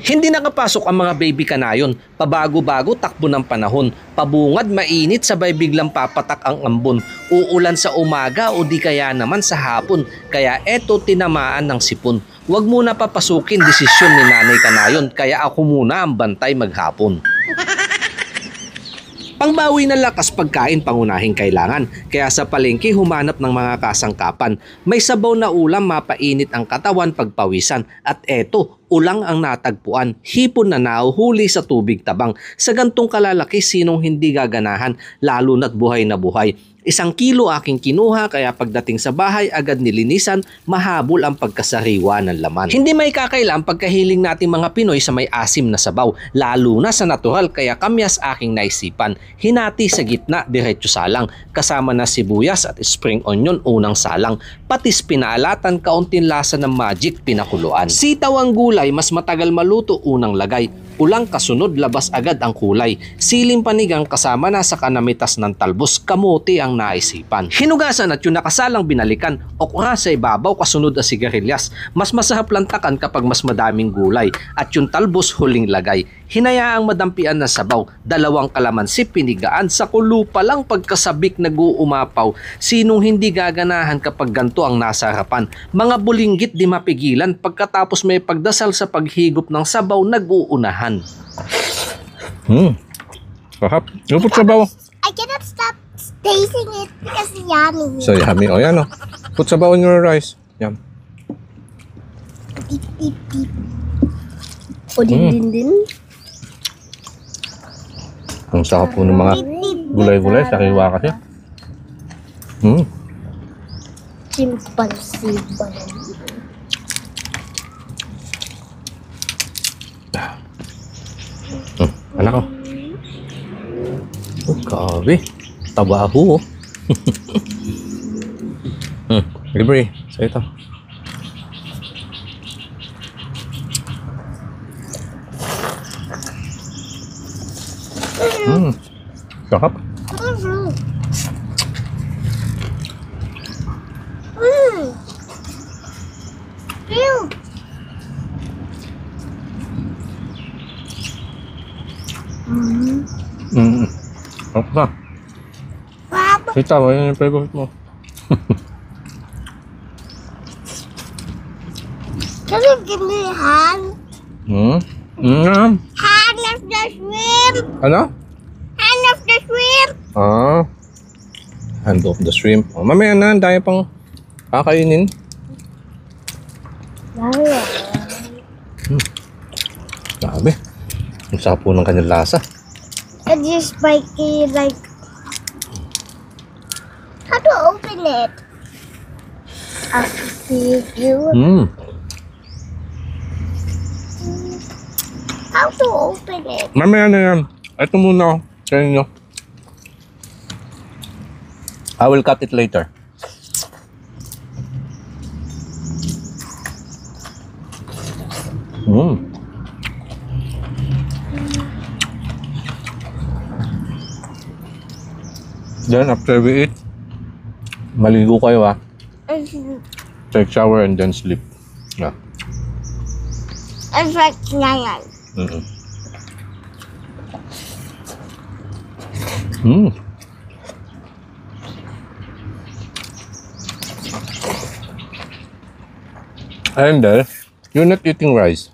Hindi nakapasok ang mga baby kanayon, pabago-bago takbo ng panahon, pabungad mainit sabay biglang papatak ang ambon, uulan sa umaga o di kaya naman sa hapon, kaya eto tinamaan ng sipon. Huwag muna papasukin desisyon ni Nanay Kanayon, kaya ako muna ang bantay maghapon. Pangbawi ng lakas pagkain pangunahing kailangan, kaya sa palengke humanap ng mga kasangkapan. May sabaw na ulam mapainit ang katawan pagpawisan at eto, ulang ang natagpuan, hipon na nahuhuli sa tubig tabang. Sa gantong kalalaki sinong hindi gaganahan, lalo na't buhay na buhay. 1 kilo aking kinuha kaya pagdating sa bahay agad nilinisan, mahabol ang pagkasariwa ng laman. Hindi may kakailang pagkahiling nating mga Pinoy sa may asim na sabaw, lalo na sa natural kaya kamyas aking naisipan. Hinati sa gitna, diretso salang, kasama na sibuyas at spring onion unang salang, patis pinaalatan kaunting lasa ng magic pinakuluan. Sitaw ang gulay mas matagal maluto unang lagay. Ulang kasunod labas agad ang kulay. Siling panigang kasama na sa kanamitas ng talbos, kamote ang naisipan. Hinugasan at yung nakasalang binalikan, okra sa ibabaw kasunod ang sigarilyas. Mas masarap lantakan kapag mas madaming gulay at yung talbos huling lagay. Hinayaang madampian na sabaw, 2 kalamansi pinigaan sa kulo pa lang pagkasabik nag-uumapaw. Sinong hindi gaganahan kapag ganto ang nasa harapan? Mga bulinggit di mapigilan pagkatapos may pagdasal sa paghigop ng sabaw nag-uunahan. Sarap. Lupot sabaw. I cannot stop tasting it because it's yummy. So yummy. O yan o. Put sabaw in your rice. Yum. Beep, beep, beep. O din. Ang sarap po ng mga gulay-gulay. Sariwa kasi. Simple. Anak ko. Oh, grabe. Tabaho. Libre. Sa ito. Sarap. Sarap na. Sita, yan yung favorite mo. Can you give me a hand? Hand of the shrimp. Ano? Hand of the shrimp. Hand of the shrimp. Oh, mamaya na, dahil pang kakainin. Grabe. Ang sarap po ng kanyang lasa. And just spiky like. How to open it? I see you. How to open it? Mamaya na yan. Ito muna. Sa inyo. I will cut it later. Then after we eat, maligo kayo ha. Take shower and then sleep. Yeah. It's like nyan. And then, you're not eating rice.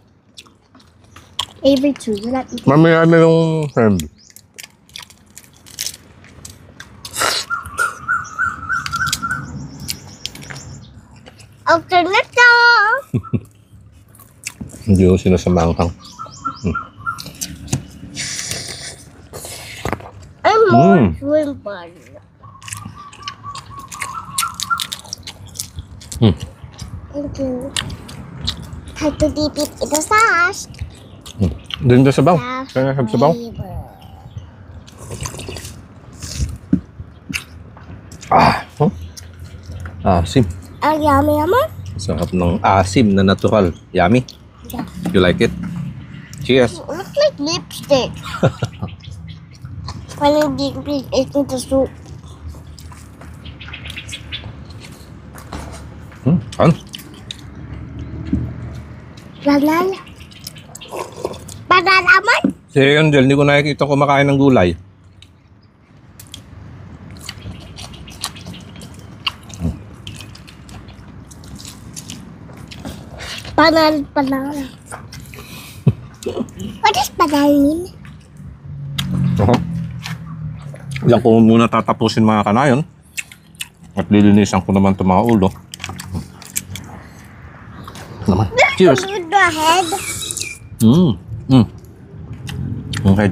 Avery too. You're not eating. Mamaya na yung friend. Open it up. Hindi ko sinasamaang kang. I'm more shrimp bun. Thank you. Had to dip it in the sauce. Din sa sabaw. Kaya sa sabaw. Asim. Yummy, yummy. Sarap ng asim na natural. Yummy. Yeah. You like it? Cheers. It looks like lipstick. When you dip it into the soup. Ano? Banana. Panalaman? Si Angel, hindi ko nakikita kumakain ng gulay. Panal. What is panal mean? Diyan ko muna tatapusin mga kanayon. At lilinisan ko naman itong mga ulo. Naman. Cheers! With the head. Okay.